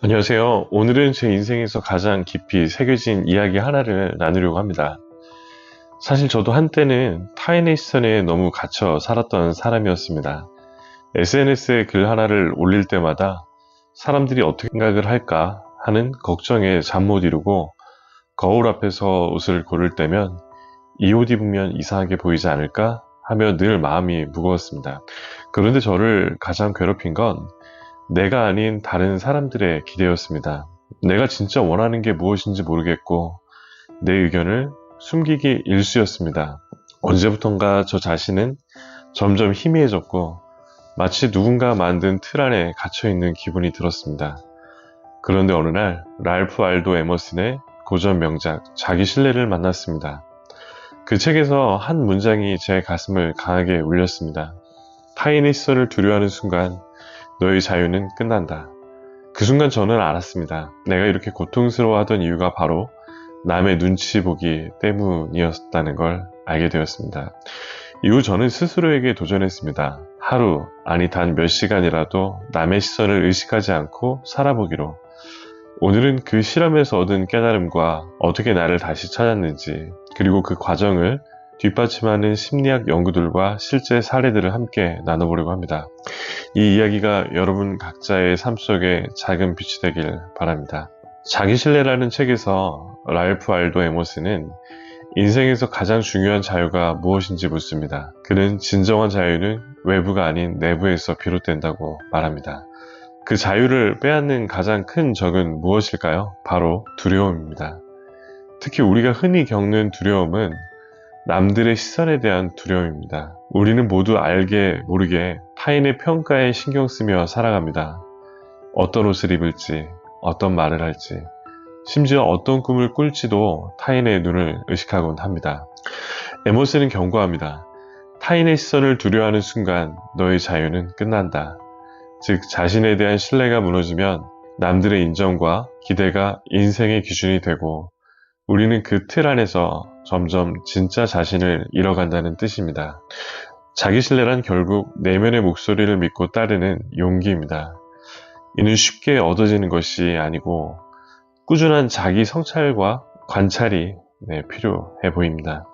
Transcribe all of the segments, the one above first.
안녕하세요. 오늘은 제 인생에서 가장 깊이 새겨진 이야기 하나를 나누려고 합니다. 사실 저도 한때는 타인의 시선에 너무 갇혀 살았던 사람이었습니다. SNS에 글 하나를 올릴 때마다 사람들이 어떻게 생각을 할까 하는 걱정에 잠 못 이루고 거울 앞에서 옷을 고를 때면 이 옷 입으면 이상하게 보이지 않을까 하며 늘 마음이 무거웠습니다. 그런데 저를 가장 괴롭힌 건 내가 아닌 다른 사람들의 기대였습니다. 내가 진짜 원하는 게 무엇인지 모르겠고 내 의견을 숨기기 일쑤였습니다. 언제부턴가 저 자신은 점점 희미해졌고 마치 누군가 만든 틀 안에 갇혀있는 기분이 들었습니다. 그런데 어느 날 랄프 알도 에머슨의 고전 명작 자기 신뢰를 만났습니다. 그 책에서 한 문장이 제 가슴을 강하게 울렸습니다. 타인의 시선을 두려워하는 순간 너의 자유는 끝난다. 그 순간 저는 알았습니다. 내가 이렇게 고통스러워하던 이유가 바로 남의 눈치 보기 때문이었다는 걸 알게 되었습니다. 이후 저는 스스로에게 도전했습니다. 하루, 아니 단 몇 시간이라도 남의 시선을 의식하지 않고 살아보기로. 오늘은 그 실험에서 얻은 깨달음과 어떻게 나를 다시 찾았는지, 그리고 그 과정을 뒷받침하는 심리학 연구들과 실제 사례들을 함께 나눠보려고 합니다. 이 이야기가 여러분 각자의 삶 속에 작은 빛이 되길 바랍니다. 자기신뢰라는 책에서 랄프 알도 에머스는 인생에서 가장 중요한 자유가 무엇인지 묻습니다. 그는 진정한 자유는 외부가 아닌 내부에서 비롯된다고 말합니다. 그 자유를 빼앗는 가장 큰 적은 무엇일까요? 바로 두려움입니다. 특히 우리가 흔히 겪는 두려움은 남들의 시선에 대한 두려움입니다. 우리는 모두 알게 모르게 타인의 평가에 신경 쓰며 살아갑니다. 어떤 옷을 입을지, 어떤 말을 할지, 심지어 어떤 꿈을 꿀지도 타인의 눈을 의식하곤 합니다. 에머스는 경고합니다. 타인의 시선을 두려워하는 순간 너의 자유는 끝난다. 즉, 자신에 대한 신뢰가 무너지면 남들의 인정과 기대가 인생의 기준이 되고 우리는 그 틀 안에서 점점 진짜 자신을 잃어간다는 뜻입니다. 자기신뢰란 결국 내면의 목소리를 믿고 따르는 용기입니다. 이는 쉽게 얻어지는 것이 아니고 꾸준한 자기 성찰과 관찰이 필요해 보입니다.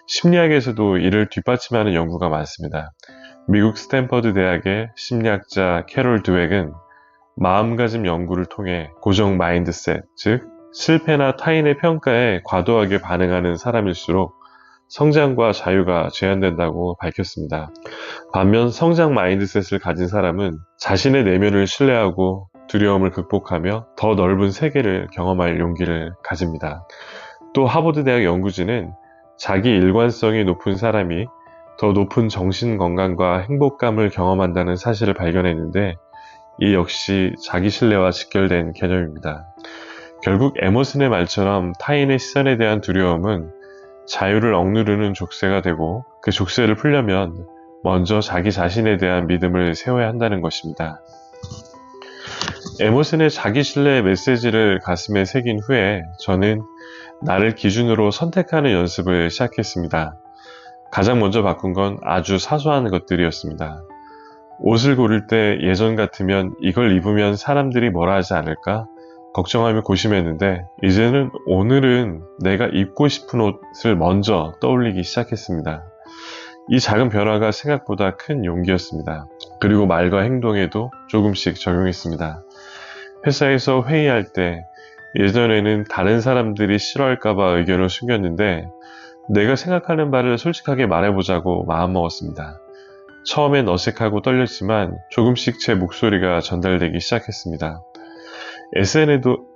심리학에서도 이를 뒷받침하는 연구가 많습니다. 미국 스탠퍼드 대학의 심리학자 캐롤 드웩은 마음가짐 연구를 통해 고정 마인드셋, 즉 실패나 타인의 평가에 과도하게 반응하는 사람일수록 성장과 자유가 제한된다고 밝혔습니다. 반면 성장 마인드셋을 가진 사람은 자신의 내면을 신뢰하고 두려움을 극복하며 더 넓은 세계를 경험할 용기를 가집니다. 또 하버드 대학 연구진은 자기 일관성이 높은 사람이 더 높은 정신 건강과 행복감을 경험한다는 사실을 발견했는데 이 역시 자기 신뢰와 직결된 개념입니다. 결국 에머슨의 말처럼 타인의 시선에 대한 두려움은 자유를 억누르는 족쇄가 되고 그 족쇄를 풀려면 먼저 자기 자신에 대한 믿음을 세워야 한다는 것입니다. 에머슨의 자기신뢰 메시지를 가슴에 새긴 후에 저는 나를 기준으로 선택하는 연습을 시작했습니다. 가장 먼저 바꾼 건 아주 사소한 것들이었습니다. 옷을 고를 때 예전 같으면 이걸 입으면 사람들이 뭐라 하지 않을까? 걱정하며 고심했는데 이제는 오늘은 내가 입고 싶은 옷을 먼저 떠올리기 시작했습니다. 이 작은 변화가 생각보다 큰 용기였습니다. 그리고 말과 행동에도 조금씩 적용했습니다. 회사에서 회의할 때 예전에는 다른 사람들이 싫어할까봐 의견을 숨겼는데 내가 생각하는 바를 솔직하게 말해보자고 마음먹었습니다. 처음엔 어색하고 떨렸지만 조금씩 제 목소리가 전달되기 시작했습니다.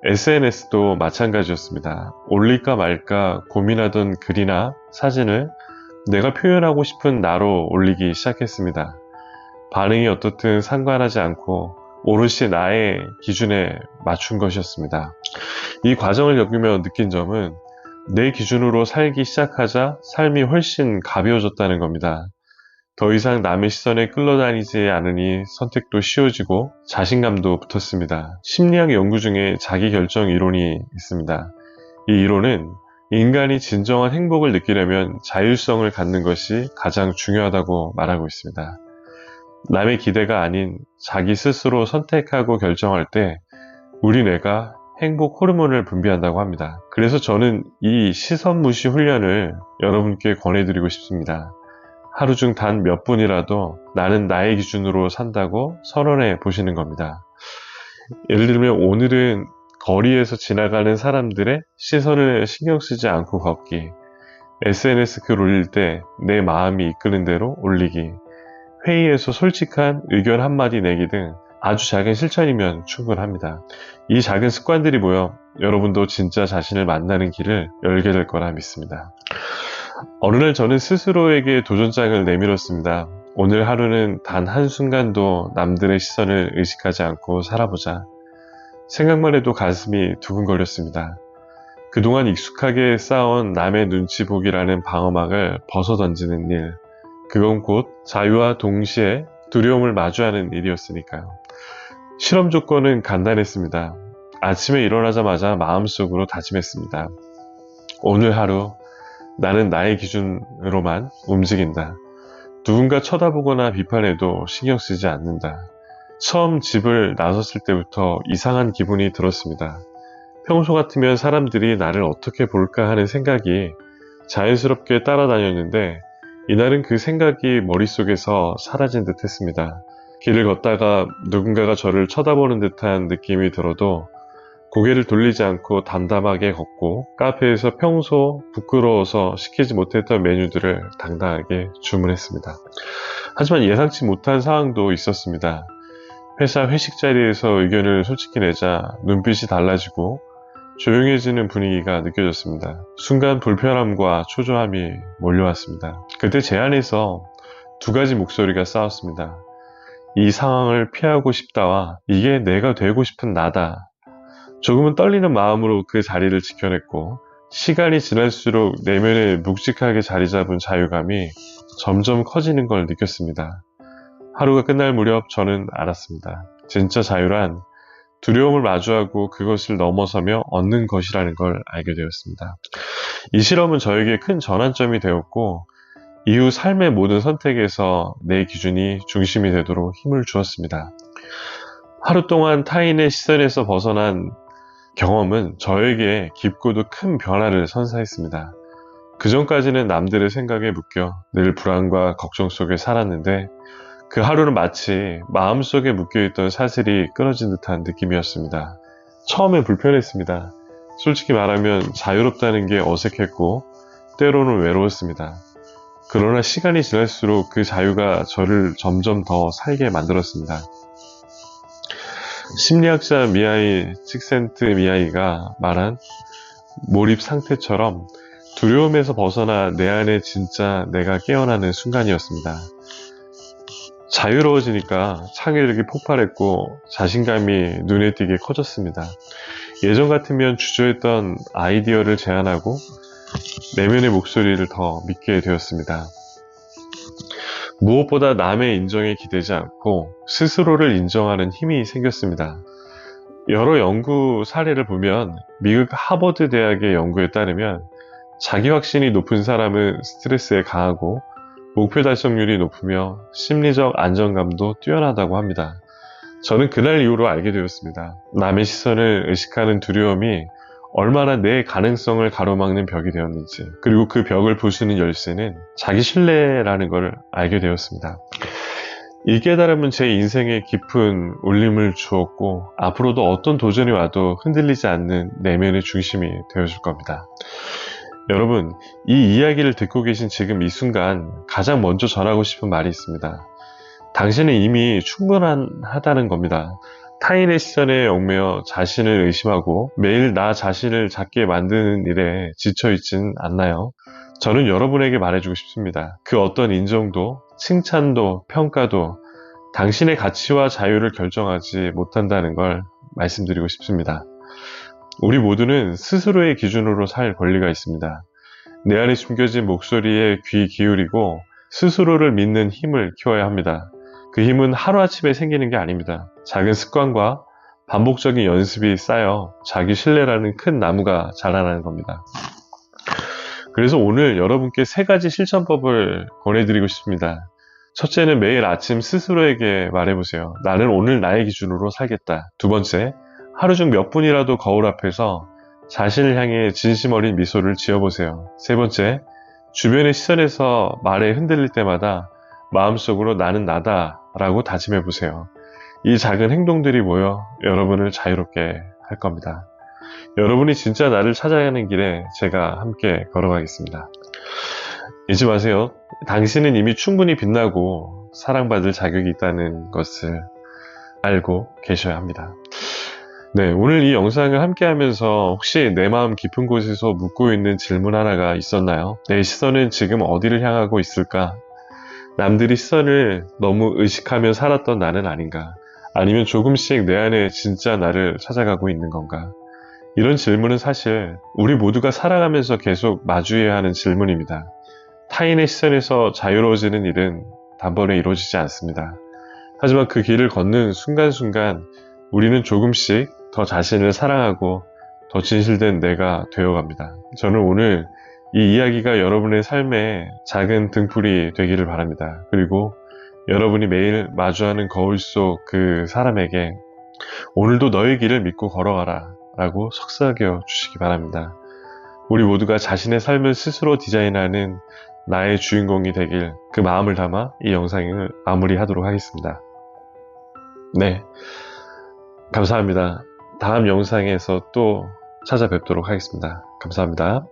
SNS도 마찬가지였습니다. 올릴까 말까 고민하던 글이나 사진을 내가 표현하고 싶은 나로 올리기 시작했습니다. 반응이 어떻든 상관하지 않고 오롯이 나의 기준에 맞춘 것이었습니다. 이 과정을 겪으며 느낀 점은 내 기준으로 살기 시작하자 삶이 훨씬 가벼워졌다는 겁니다. 더 이상 남의 시선에 끌려다니지 않으니 선택도 쉬워지고 자신감도 붙었습니다. 심리학 연구 중에 자기결정 이론이 있습니다. 이 이론은 인간이 진정한 행복을 느끼려면 자율성을 갖는 것이 가장 중요하다고 말하고 있습니다. 남의 기대가 아닌 자기 스스로 선택하고 결정할 때 우리 뇌가 행복 호르몬을 분비한다고 합니다. 그래서 저는 이 시선 무시 훈련을 여러분께 권해드리고 싶습니다. 하루 중 단 몇 분이라도 나는 나의 기준으로 산다고 선언해 보시는 겁니다. 예를 들면 오늘은 거리에서 지나가는 사람들의 시선을 신경 쓰지 않고 걷기, SNS 글 올릴 때 내 마음이 이끄는 대로 올리기, 회의에서 솔직한 의견 한마디 내기 등 아주 작은 실천이면 충분합니다. 이 작은 습관들이 모여 여러분도 진짜 자신을 만나는 길을 열게 될 거라 믿습니다. 어느 날 저는 스스로에게 도전장을 내밀었습니다. 오늘 하루는 단 한순간도 남들의 시선을 의식하지 않고 살아보자. 생각만 해도 가슴이 두근거렸습니다. 그동안 익숙하게 쌓아온 남의 눈치 보기라는 방어막을 벗어던지는 일, 그건 곧 자유와 동시에 두려움을 마주하는 일이었으니까요. 실험 조건은 간단했습니다. 아침에 일어나자마자 마음속으로 다짐했습니다. 오늘 하루 나는 나의 기준으로만 움직인다. 누군가 쳐다보거나 비판해도 신경 쓰지 않는다. 처음 집을 나섰을 때부터 이상한 기분이 들었습니다. 평소 같으면 사람들이 나를 어떻게 볼까 하는 생각이 자연스럽게 따라다녔는데 이날은 그 생각이 머릿속에서 사라진 듯 했습니다. 길을 걷다가 누군가가 저를 쳐다보는 듯한 느낌이 들어도 고개를 돌리지 않고 담담하게 걷고 카페에서 평소 부끄러워서 시키지 못했던 메뉴들을 당당하게 주문했습니다. 하지만 예상치 못한 상황도 있었습니다. 회사 회식 자리에서 의견을 솔직히 내자 눈빛이 달라지고 조용해지는 분위기가 느껴졌습니다. 순간 불편함과 초조함이 몰려왔습니다. 그때 제 안에서 두 가지 목소리가 싸웠습니다. 이 상황을 피하고 싶다와 이게 내가 되고 싶은 나다. 조금은 떨리는 마음으로 그 자리를 지켜냈고 시간이 지날수록 내면에 묵직하게 자리 잡은 자유감이 점점 커지는 걸 느꼈습니다. 하루가 끝날 무렵 저는 알았습니다. 진짜 자유란 두려움을 마주하고 그것을 넘어서며 얻는 것이라는 걸 알게 되었습니다. 이 실험은 저에게 큰 전환점이 되었고 이후 삶의 모든 선택에서 내 기준이 중심이 되도록 힘을 주었습니다. 하루 동안 타인의 시선에서 벗어난 경험은 저에게 깊고도 큰 변화를 선사했습니다. 그 전까지는 남들의 생각에 묶여 늘 불안과 걱정 속에 살았는데 그 하루는 마치 마음속에 묶여있던 사슬이 끊어진 듯한 느낌이었습니다. 처음엔 불편했습니다. 솔직히 말하면 자유롭다는 게 어색했고 때로는 외로웠습니다. 그러나 시간이 지날수록 그 자유가 저를 점점 더 살게 만들었습니다. 심리학자 미하이 칙센트미하이가 말한 몰입 상태처럼 두려움에서 벗어나 내 안에 진짜 내가 깨어나는 순간이었습니다. 자유로워지니까 창의력이 폭발했고 자신감이 눈에 띄게 커졌습니다. 예전 같으면 주저했던 아이디어를 제안하고 내면의 목소리를 더 믿게 되었습니다. 무엇보다 남의 인정에 기대지 않고 스스로를 인정하는 힘이 생겼습니다. 여러 연구 사례를 보면 미국 하버드 대학의 연구에 따르면 자기 확신이 높은 사람은 스트레스에 강하고 목표 달성률이 높으며 심리적 안정감도 뛰어나다고 합니다. 저는 그날 이후로 알게 되었습니다. 남의 시선을 의식하는 두려움이 얼마나 내 가능성을 가로막는 벽이 되었는지, 그리고 그 벽을 부수는 열쇠는 자기 신뢰라는 걸 알게 되었습니다. 이 깨달음은 제 인생에 깊은 울림을 주었고 앞으로도 어떤 도전이 와도 흔들리지 않는 내면의 중심이 되어줄 겁니다. 여러분, 이 이야기를 듣고 계신 지금 이 순간 가장 먼저 전하고 싶은 말이 있습니다. 당신은 이미 충분하다는 겁니다. 타인의 시선에 얽매여 자신을 의심하고 매일 나 자신을 작게 만드는 일에 지쳐있진 않나요? 저는 여러분에게 말해주고 싶습니다. 그 어떤 인정도, 칭찬도, 평가도 당신의 가치와 자유를 결정하지 못한다는 걸 말씀드리고 싶습니다. 우리 모두는 스스로의 기준으로 살 권리가 있습니다. 내 안에 숨겨진 목소리에 귀 기울이고 스스로를 믿는 힘을 키워야 합니다. 그 힘은 하루아침에 생기는 게 아닙니다. 작은 습관과 반복적인 연습이 쌓여 자기 신뢰라는 큰 나무가 자라나는 겁니다. 그래서 오늘 여러분께 3가지 실천법을 권해드리고 싶습니다. 첫째는 매일 아침 스스로에게 말해보세요. 나는 오늘 나의 기준으로 살겠다. 두 번째, 하루 중 몇 분이라도 거울 앞에서 자신을 향해 진심 어린 미소를 지어보세요. 세 번째, 주변의 시선에서 말에 흔들릴 때마다 마음속으로 나는 나다 라고 다짐해보세요. 이 작은 행동들이 모여 여러분을 자유롭게 할 겁니다. 여러분이 진짜 나를 찾아가는 길에 제가 함께 걸어가겠습니다. 잊지 마세요. 당신은 이미 충분히 빛나고 사랑받을 자격이 있다는 것을 알고 계셔야 합니다. 네, 오늘 이 영상을 함께 하면서 혹시 내 마음 깊은 곳에서 묻고 있는 질문 하나가 있었나요? 내 시선은 지금 어디를 향하고 있을까? 남들이 시선을 너무 의식하며 살았던 나는 아닌가? 아니면 조금씩 내 안에 진짜 나를 찾아가고 있는 건가? 이런 질문은 사실 우리 모두가 살아가면서 계속 마주해야 하는 질문입니다. 타인의 시선에서 자유로워지는 일은 단번에 이루어지지 않습니다. 하지만 그 길을 걷는 순간순간 우리는 조금씩 더 자신을 사랑하고 더 진실된 내가 되어갑니다. 저는 오늘 이 이야기가 여러분의 삶에 작은 등불이 되기를 바랍니다. 그리고 여러분이 매일 마주하는 거울 속 그 사람에게 오늘도 너의 길을 믿고 걸어가라 라고 속삭여 주시기 바랍니다. 우리 모두가 자신의 삶을 스스로 디자인하는 나의 주인공이 되길 그 마음을 담아 이 영상을 마무리하도록 하겠습니다. 네, 감사합니다. 다음 영상에서 또 찾아뵙도록 하겠습니다. 감사합니다.